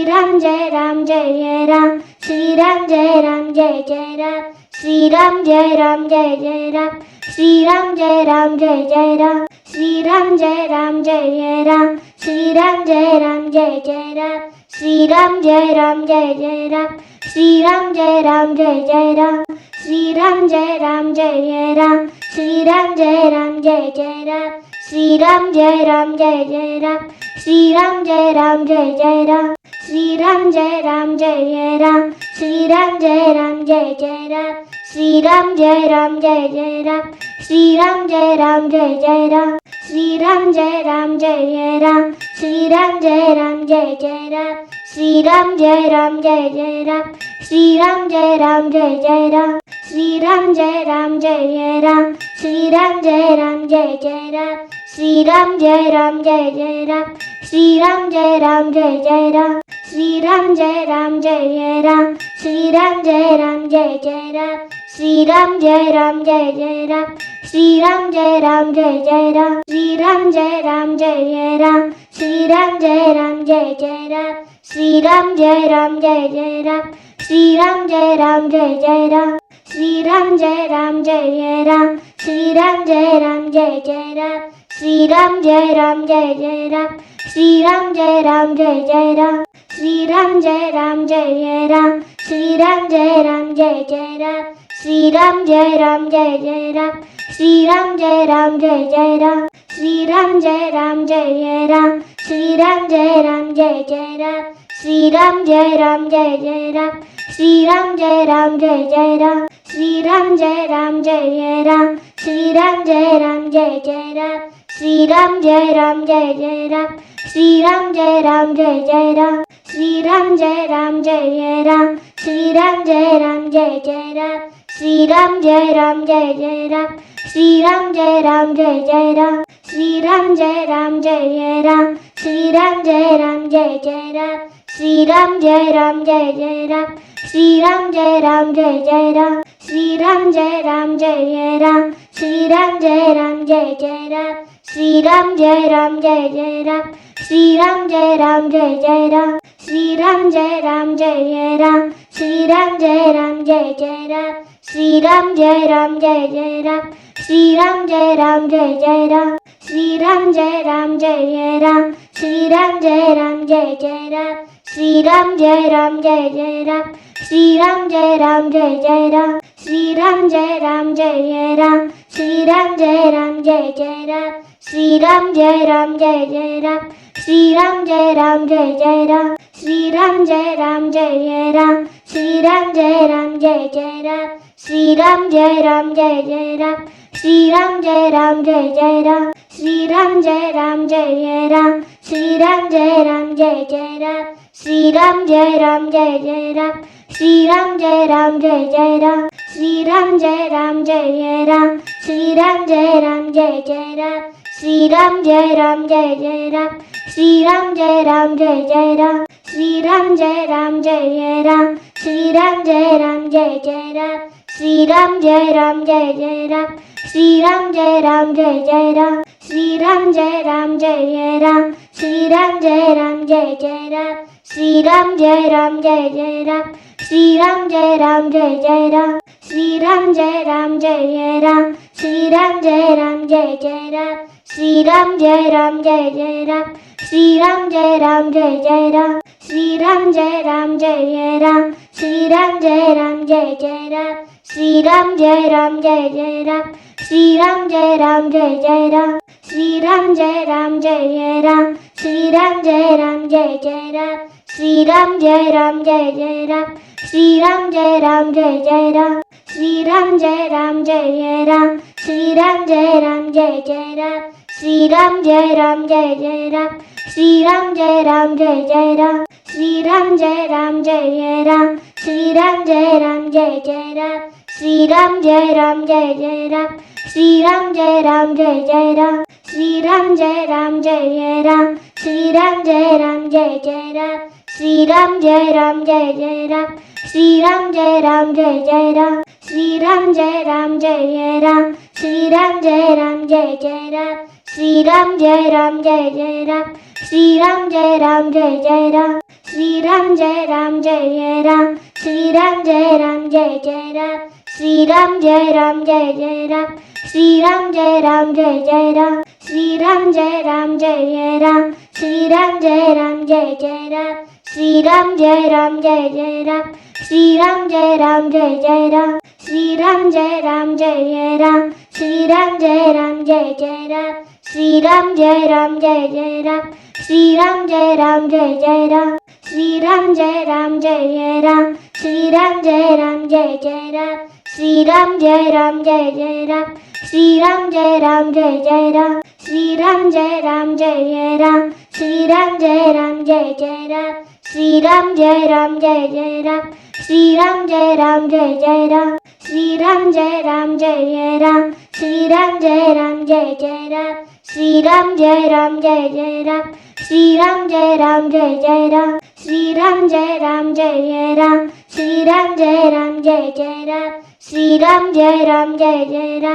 Jai Ram Jai Ram, Shri Ram Jai Ram Jai Jai Ram, Shri Ram Jai Ram Jai Jai Ram, Shri Ram Jai Ram Jai Jai Ram, Shri Ram Jai Ram Jai Ram, Shri Ram Jai Ram Jai Jai Ram, Shri Ram Jai Ram Jai Jai Ram, Shri Ram Jai Ram Jai Jai Ram, Shri Ram Jai Ram Jai Ram, Shri Ram Jai Ram Jai Jai Ram, Shri Ram Jai Ram Jai Jai Ram, Shri Ram Jai Ram Jai Jai Ram, Shri Ram Jai Ram Jai Ram, Shri Ram Jai Ram Jai Jai Ram, Shri Ram Jai Ram Jai Jai Ram, Shri Ram Jai Ram Jai Jai Ram, Shri Ram Jai Ram Jai Ram, Shri Ram Jai Ram Jai Jai Ram, Shri Ram Jai Ram Jai Jai Ram, Shri Ram Jai Ram Jai Jai Ram, Shri Ram Jai Ram Jai Ram, Shri Ram Jai Ram Jai Jai Ram, Shri Ram Jai Ram Jai Jai Ram, Shri Ram Jai Ram Jai Jai Ram, Shri Ram Jai Ram Jai Ram, Shri Ram Jai Ram Jai Jai Ram, Shri Ram Jai Ram Jai Jai Ram, Shri Ram Jai Ram Jai Jai Ram, Shri Ram Jai Ram Jai Ram, Shri Ram Jai Ram Jai Jai Ram, Shri Ram Jai Ram Jai Jai Ram, Shri Ram Jai Ram Jai Jai Ram, Shri Ram Jai Ram Jai Ram, Shri Ram Jai Ram Jai Jai Ram, Shri Ram Jai Ram Jai Jai Ram, Shri Ram Jai Ram Jai Jai Ram, Shri Ram Jai Ram Jai Ram, Shri Ram Jai Ram Jai Jai Ram, Shri Ram Jai Ram Jai Jai Ram, Shri Ram Jai Ram Jai Jai Ram, Shri Ram Jai Ram Jai Ram, Shri Ram Jai Ram Jai Jai Ram, Shri Ram Jai Ram Jai Jai Ram, Shri Ram Jai Ram Jai Jai Ram, Shri Ram Jai Ram Jai Ram, Shri Ram Jai Ram Jai Jai Ram, Shri Ram Jai Ram Jai Jai Ram, Shri Ram Jai Ram Jai Jai Ram, Shri Ram Jai Ram Jai Ram, Shri Ram Jai Ram Jai Jai Ram, Shri Ram Jai Ram Jai Jai Ram, Shri Ram Jai Ram Jai Jai Ram, Shri Ram Jai Ram Jai Ram, Shri Ram Jai Ram Jai Jai Ram, Shri Ram Jai Ram Jai Jai Ram, Shri Ram Jai Ram Jai Jai Ram, Shri Ram Jai Ram Jai Ram, Shri Ram Jai Ram Jai Jai Ram, Shri Ram Jai Ram Jai Jai Ram, Shri Ram Jai Ram Jai Jai Ram, Shri Ram Jai Ram Jai Ram, Shri Ram Jai Ram Jai Jai Ram, Shri Ram Jai Ram Jai Jai Ram, Shri Ram Jai Ram Jai Jai Ram, Shri Ram Jai Ram Jai Ram, Shri Ram Jai Ram Jai Jai Ram, Shri Ram Jai Ram Jai Jai Ram, Shri Ram Jai Ram Jai Jai Ram, Shri Ram Jai Ram Jai Ram, Shri Ram Jai Ram Jai Jai Ram, Shri Ram Jai Ram Jai Jai Ram, Shri Ram Jai Ram Jai Jai Ram, Shri Ram Jai Ram Jai Ram, Shri Ram Jai Ram Jai Jai Ram, Shri Ram Jai Ram Jai Jai Ram, Shri Ram Jai Ram Jai Jai Ram, Shri Ram Jai Ram Jai Ram, Shri Ram Jai Ram Jai Jai Ram, Shri Ram Jai Ram Jai Jai Ram, Shri Ram Jai Ram Jai Jai Ram, Shri Ram Jai Ram Jai Ram, Shri Ram Jai Ram Jai Jai Ram, Shri Ram Jai Ram Jai Jai Ram, Shri Ram Jai Ram Jai Jai Ram, Shri Ram Jai Ram Jai Ram, Shri Ram Jai Ram Jai Jai Ram, Shri Ram Jai Ram Jai Jai Ram, Shri Ram Jai Ram Jai Jai Ram, Shri Ram Jai Ram Jai Ram, Shri Ram Jai Ram Jai Jai Ram, Shri Ram Jai Ram Jai Jai Ram, Shri Ram Jai Ram Jai Jai Ram, Shri Ram Jai Ram Jai Ram, Shri Ram Jai Ram Jai Jai Ram, Shri Ram Jai Ram Jai Jai Ram, Shri Ram Jai Ram Jai Jai Ram, Shri Ram Jai Ram Jai Ram, Shri Ram Jai Ram Jai Jai Ram, Shri Ram Jai Ram Jai Jai Ram, Shri Ram Jai Ram Jai Jai Ram, Shri Ram Jai Ram Jai Ram, Shri Ram Jai Ram Jai Jai Ram, Shri Ram Jai Ram Jai Jai Ram, Shri Ram Jai Ram Jai Jai Ram, Shri Ram Jai Ram Jai Ram, Shri Ram Jai Ram Jai Jai Ram, Shri Ram Jai Ram Jai Jai Ram, Shri Ram Jai Ram Jai Jai Ram, Shri Ram Jai Ram Jai Ram, Shri Ram Jai Ram Jai Jai Ram, Shri Ram Jai Ram Jai Jai Ram, Shri Ram Jai Ram Jai Jai Ram, Shri Ram Jai Ram Jai Ram, Shri Ram Jai Ram Jai Jai Ram, Shri Ram Jai Ram Jai Jai Ram, Shri Ram Jai Ram Jai Jai Ram, Shri Ram Jai Ram Jai Ram, Shri Ram Jai Ram Jai Jai Ram, Shri Ram Jai Ram Jai Jai Ram, Shri Ram Jai Ram Jai Jai Ram, Shri Ram Jai Ram Jai Ram Shri Ram Jai Ram Jai Jai Ram Shri Ram Jai Ram Jai Jai Ram Shri Ram Jai Ram Jai Jai Ram Shri Ram Jai Ram Jai Ram Shri Ram Jai Ram Jai Jai Ram Shri Ram Jai Ram Jai Jai Ram Shri Ram Jai Ram Jai Jai Ram Shri Ram Jai Ram Jai Ram Shri Ram Jai Ram Jai Jai Ram Shri Ram Jai Ram Jai Jai Ram Shri Ram Jai Ram Jai Jai Ram Shri Ram Jai Ram Jai Ram Shri Ram Jai Ram Jai Jai Ram Shri Ram Jai Ram Jai Jai Ram Shri Ram Jai Ram Jai Jai Ram Shri Ram Jai Ram Jai Ram Shri Ram Jai Ram Jai Jai Ram Shri Ram Jai Ram Jai Jai Ram Shri Ram Jai Ram Jai Jai Ram Shri Ram Jai Ram Jai Ram Shri Ram Jai Ram Jai Jai Ram Shri Ram Jai Ram Jai Jai Ram Shri Ram Jai Ram Jai Jai Ram Shri Ram Jai Ram Jai Ram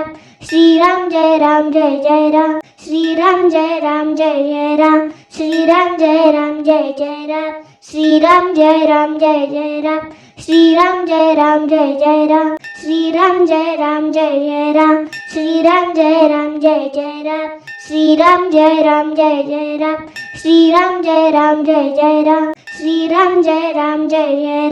Shri Ram Jai Ram Jai Jai Ram Shri Ram Jai Ram Jai Jai Ram Shri Ram Jai Ram Jai Jai Ram Shri Ram Jai Ram Jai Ram Shri Ram Jai Ram Jai Jai Ram Shri Ram Jai Ram Jai Jai Ram Shri Ram Jai Ram Jai Jai Ram Shri Ram Jai Ram Jai Ram Shri Ram Jai Ram Jai Jai Ram Shri Ram Jai Ram Jai Jai Ram Shri Ram Jai Ram Jai Jai Ram Shri Ram Jai Ram Jai Ram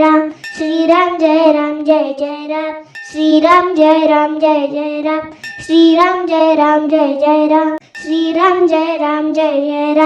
Shri Ram Jai Ram Jai Jai Ram Shri Ram Jai Ram Jai Jai Ram Shri Ram Jai Ram Jai Jai Ram Shri Ram Jai Ram Jai Ram Shri Ram Jai Ram Jai Jai Ram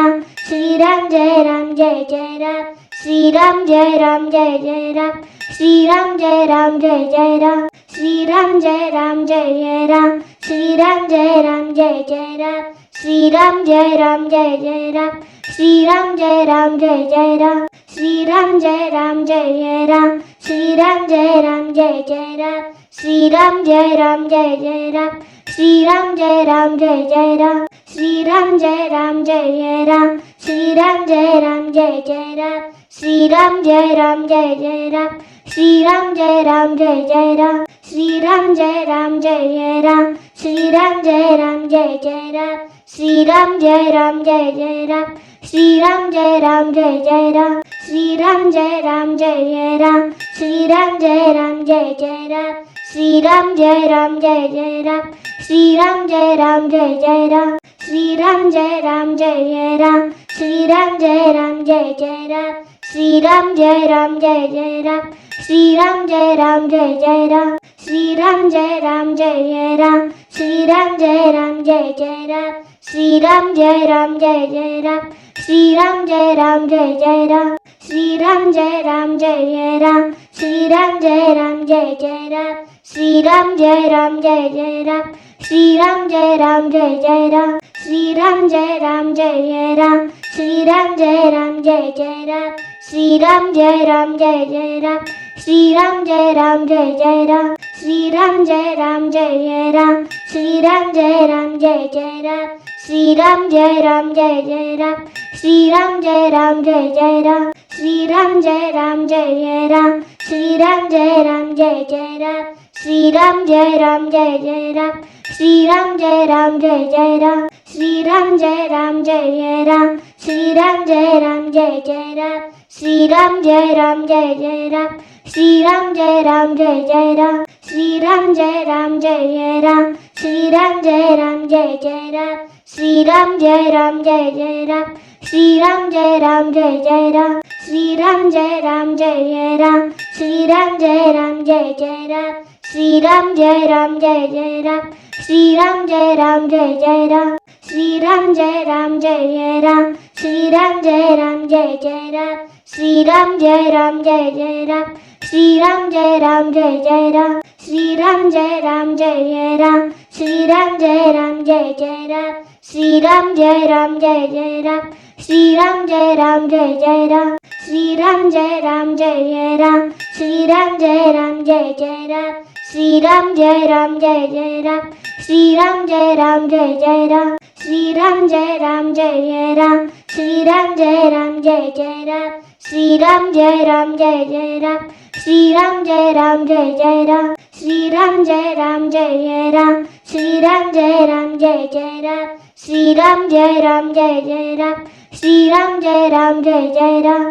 Shri Ram Jai Ram Jai Jai Ram Shri Ram Jai Ram Jai Jai Ram Shri Ram Jai Ram Jai Ram Shri Ram Jai Ram Jai Jai Ram Shri Ram Jai Ram Jai Jai Ram Shri Ram Jai Ram Jai Jai Ram Shri Ram Jai Ram Jai Ram Shri Ram Jai Ram Jai Jai Ram Shri Ram Jai Ram Jai Jai Ram Shri Ram Jai Ram Jai Jai Ram Shri Ram Jai Ram Jai Ram Shri Ram Jai Ram Jai Jai Ram Shri Ram Jai Ram Jai Jai Ram Shri Ram Jai Ram Jai Jai Ram Shri Ram Jai Ram Jai Ram Shri Ram Jai Ram Jai Jai Ram Shri Ram Jai Ram Jai Jai Ram Shri Ram Jai Ram Jai Jai Ram Shri Ram Jai Ram Jai Ram Shri Ram Jai Ram Jai Jai Ram Shri Ram Jai Ram Jai Jai Ram Shri Ram Jai Ram Jai Jai Ram Shri Ram Jai Ram Jai Ram Shri Ram Jai Ram Jai Jai Ram Shri Ram Jai Ram Jai Jai Ram Shri Ram Jai Ram Jai Jai Ram Shri Ram Jai Ram Jai Ram Shri Ram Jai Ram Jai Jai Ram Shri Ram Jai Ram Jai Jai Ram Shri Ram Jai Ram Jai Jai Ram Shri Ram Jai Ram Jai Ram Shri Ram Jai Ram Jai Jai Ram Shri Ram Jai Ram Jai Jai Ram Shri Ram Jai Ram Jai Jai Ram Shri Ram Jai Ram Jai Ram Shri Ram Jai Ram Jai Jai Ram Shri Ram Jai Ram Jai Jai Ram Shri Ram Jai Ram Jai Jai Ram Shri Ram Jai Ram Jai Ram Shri Ram Jai Ram Jai Jai Ram Shri Ram Jai Ram Jai Jai Ram Shri Ram Jai Ram Jai Jai Ram Shri Ram Jai Ram Jai Ram Shri Ram Jai Ram Jai Jai Ram Shri Ram Jai Ram Jai Jai Ram Shri Ram Jai Ram Jai Jai Ram Shri Ram Jai Ram Jai Ram Shri Ram Jai Ram Jai Jai Ram Shri Ram Jai Ram Jai Jai Ram Shri Ram Jai Ram Jai Jai Ram Shri Ram Jai Ram Jai Ram Shri Ram Jai Ram Jai Jai Ram Shri Ram Jai Ram Jai Jai Ram Shri Ram Jai Ram Jai Jai Ram Shri Ram Jai Ram Jai Ram Shri Ram Jai Ram Jai Jai Ram Shri Ram Jai Ram Jai Jai Ram Shri Ram Jai Ram Jai Jai Ram Shri Ram Jai Ram Jai Ram Shri Ram Jai Ram Jai Jai Ram Shri Ram Jai Ram Jai Jai Ram Shri Ram Jai Ram Jai Jai Ram Shri Ram Jai Ram Jai Ram Shri Ram Jai Ram Jai Jai Ram Shri Ram Jai Ram Jai Jai Ram Shri Ram Jai Ram Jai Jai Ram Shri Ram Jai Ram Jai Ram Shri Ram Jai Ram Jai Jai Ram Shri Ram Jai Ram Jai Jai Ram Shri Ram Jai Ram Jai Jai Ram Shri Ram Jai Ram Jai Ram Shri Ram Jai Ram Jai Jai Ram Shri Ram Jai Ram Jai Jai Ram Shri Ram Jai Ram Jai Jai Ram Shri Ram Jai Ram Jai Ram Shri Ram Jai Ram Jai Jai Ram Shri Ram Jai Ram Jai Jai Ram Shri Ram Jai Ram Jai Jai Ram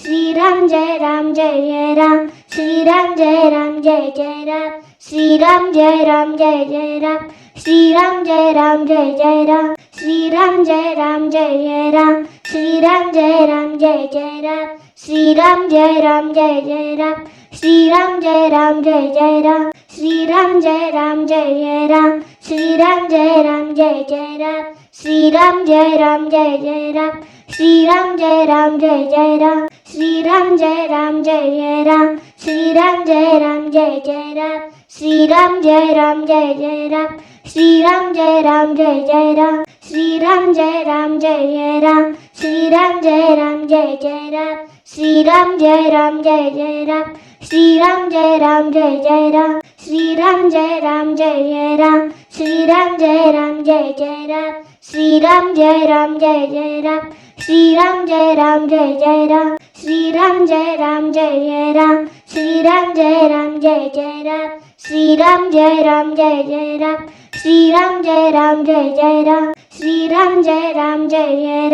Sriram Jaya Ram Jaya Ram Sriram Jaya Ram Jaya Jaya Ram Sriram Jaya Ram Jaya Jaya Ram Sriram Jaya Ram Jaya Jaya Ram Sriram Jaya Ram Jaya Ram Sriram Jaya Ram Jaya Jaya Ram Sriram Jaya Ram Jaya Jaya Ram Sriram Jaya Ram Jaya Jaya Ram Sriram Jaya Ram Jaya Ram Sriram Jaya Ram Jaya Jaya Ram Sriram Jaya Ram Jaya Jaya Ram Sriram Jaya Ram Jaya Jaya Ram Sriram Jaya Ram Jaya Ram Sriram Jaya Ram Jaya Jaya Ram Sriram Jaya Ram Jaya Jaya Ram Sriram Jaya Ram Jaya Jaya Ram Sriram Jaya Ram Jaya Ram Sriram Jaya Ram Jaya Jaya Ram Sriram Jaya Ram Jaya Jaya Ram Sriram Jaya Ram Jaya Jaya Ram Sriram Jaya Ram Jaya Ram Sriram Jaya Ram Jaya Jaya Ram Sriram Jaya Ram Jaya Jaya Ram Sriram Jaya Ram Jaya Jaya Ram Sriram Jaya Ram Jaya Ram Sriram Jaya Ram Jaya Jaya Ram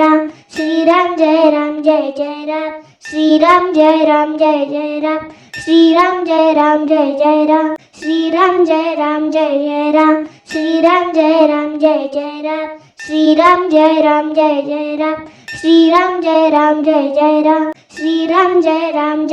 Sriram Jaya Ram Jaya Jaya Ram Sriram Jaya Ram Jaya Jaya Ram Sriram Jaya Ram Jaya Ram Sriram Jaya Ram Jaya Jaya Ram Sriram Jaya Ram Jaya Jaya Ram Sriram Jaya Ram Jaya Jaya Ram Sriram Jaya Ram Jaya Ram Sriram Jaya Ram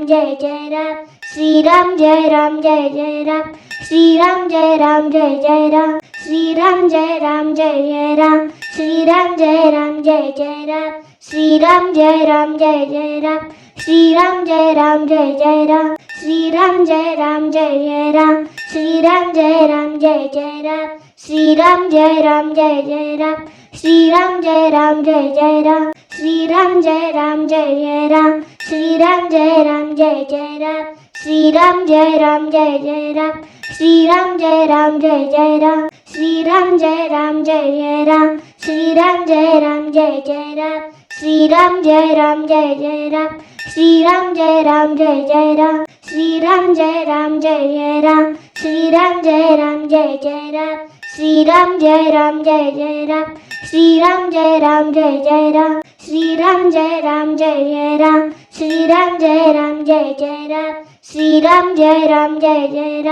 Jaya Jaya Ram Sriram Jaya Ram Jaya Jaya Ram Sriram Jaya Ram Jaya Jaya Ram Sriram Jaya Ram Jaya Ram Sriram Jaya Ram Jaya Jaya Ram Sriram Jaya Ram Jaya Jaya Ram Sriram Jaya Ram Jaya Jaya Ram Sriram Jaya Ram Jaya Ram Sriram Jaya Ram Jaya Jaya Ram Sriram Jaya Ram Jaya Jaya Ram Sriram Jaya Ram Jaya Jaya Ram Sriram Jaya Ram Jaya Ram Sriram Jaya Ram Jaya Jaya Ram Sriram Jaya Ram Jaya Jaya Ram Sriram Jaya Ram Jaya Jaya Ram Sriram Jaya Ram Jaya Ram Sriram Jaya Ram Jaya Jaya Ram Sriram Jaya Ram Jaya Jaya Ram Sriram Jaya Ram Jaya Jaya Ram Sriram Jaya Ram Jaya Ram Sriram Jaya Ram Jaya Jaya Ram Sriram Jaya Ram Jaya Jaya Ram Sriram Jaya Ram Jaya Jaya Ram Sriram Jaya Ram Jaya Ram Sriram Jaya Ram Jaya Jaya Ram Sriram Jaya Ram Jaya Jaya Ram Sriram Jaya Ram Jaya Jaya Ram Sriram Jaya Ram Jaya Ram Sriram Jaya Ram Jaya Jaya Ram Sriram Jaya Ram Jaya Jaya Ram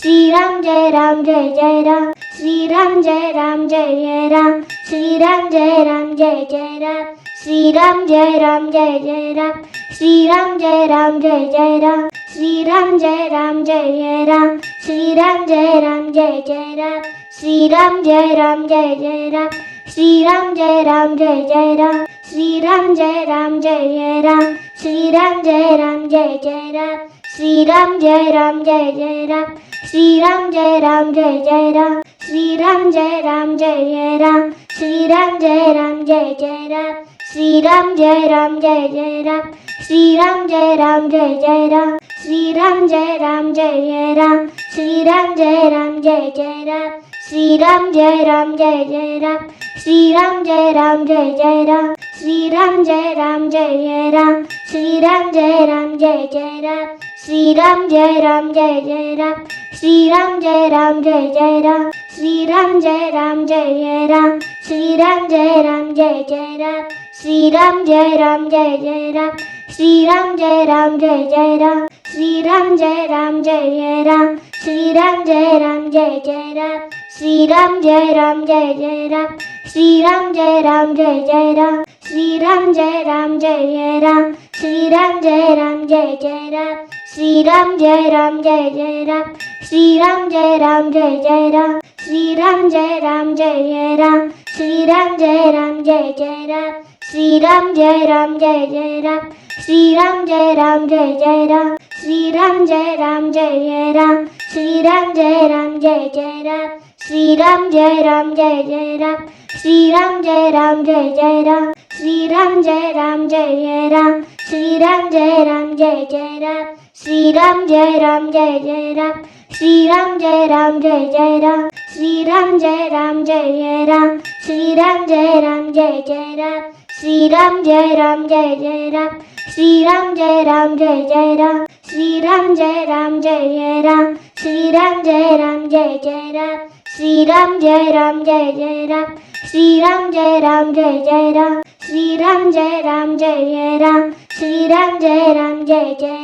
Sriram Jaya Ram Jaya Jaya Ram Sriram Jaya Ram Jaya Ram Sriram Jaya Ram Jaya Jaya Ram Sriram Jaya Ram Jaya Jaya Ram Sriram Jaya Ram Jaya Jaya Ram Sriram Jaya Ram Jaya Ram Sriram Jaya Ram Jaya Jaya Ram Sriram Jaya Ram Jaya Jaya Ram Sriram Jaya Ram Jaya Jaya Ram Sriram Jaya Ram Jaya Ram Sriram Jaya Ram Jaya Jaya Ram Sriram Jaya Ram Jaya Jaya Ram Sriram Jaya Ram Jaya Jaya Ram Sriram Jaya Ram Jaya Ram Sriram Jaya Ram Jaya Jaya Ram Sriram Jaya Ram Jaya Jaya Ram Sriram Jaya Ram Jaya Jaya Ram Sriram Jaya Ram Jaya Ram Sriram Jaya Ram Jaya Jaya Ram Sriram Jaya Ram Jaya Jaya Ram Sriram Jaya Ram Jaya Jaya Ram Sriram Jaya Ram Jaya Ram Sriram Jaya Ram Jaya Jaya Ram Sriram Jaya Ram Jaya Jaya Ram Sriram Jaya Ram Jaya Jaya Ram Sriram Jaya Ram Jaya Ram Sriram Jaya Ram Jaya Jaya Ram Sriram Jaya Ram Jaya Jaya Ram Sriram Jaya Ram Jaya Jaya Ram Sriram Jaya Ram Jaya Ram Sriram Jaya Ram Jaya Jaya Ram Sriram Jaya Ram Jaya Jaya Ram Sriram Jaya Ram Jaya Jaya Ram Sriram Jaya Ram Jaya Ram Sriram Jaya Ram Jaya Jaya Ram Sriram Jaya Ram Jaya Jaya Ram Sriram Jaya Ram Jaya Jaya Ram Sriram Jaya Ram Jaya Ram Sriram Jaya Ram Jaya Jaya Ram Sriram Jaya Ram Jaya Jaya Ram Sriram Jaya Ram Jaya Jaya Ram Sriram Jaya Ram Jaya Ram Sriram Jaya Ram Jaya Jaya Ram Sriram Jaya Ram Jaya Jaya Ram Sriram Jaya Ram Jaya Jaya Ram Sriram Jaya Ram Jaya Ram Sriram Jaya Ram Jaya Jaya Ram Sriram Jaya Ram Jaya Jaya Ram Sriram Jaya Ram Jaya Jaya Ram Sriram Jaya Ram Jaya Ram Sriram Jaya Ram Jaya Jaya Ram Sriram Jaya Ram Jaya Jaya Ram Sriram Jaya Ram Jaya Jaya Ram Sriram Jaya Ram Jaya Ram Sriram Jaya Ram Jaya Jaya Ram Sriram Jaya Ram Jaya Jaya Ram Sriram Jaya Ram Jaya Jaya Ram Shriram Jai Ram Jai Jai Ram Shriram Jai Ram Jai Jai Ram